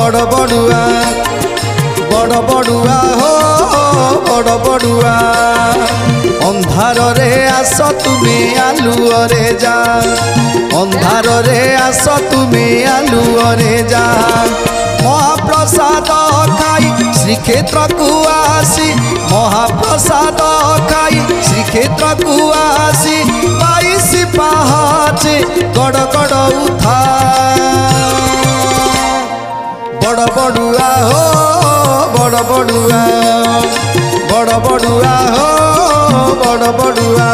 बड़ बड़ुआ बड़ बड़ुआ हो बड़ बड़ुआ अंधार रे आस तुम्हें आलुअरे जा अंधार रे आस तुम्हें आलुअरे जा महाप्रसाद खाई श्रीक्षेत्र को आसी महाप्रसाद खाई श्रीक्षेत्र को आसी 22 पहाच गड़ गड़ उठा बड़ बड़ुआ हो बड़ बड़ुआ बड़ बड़ुआ हो बड़ बड़ुआ।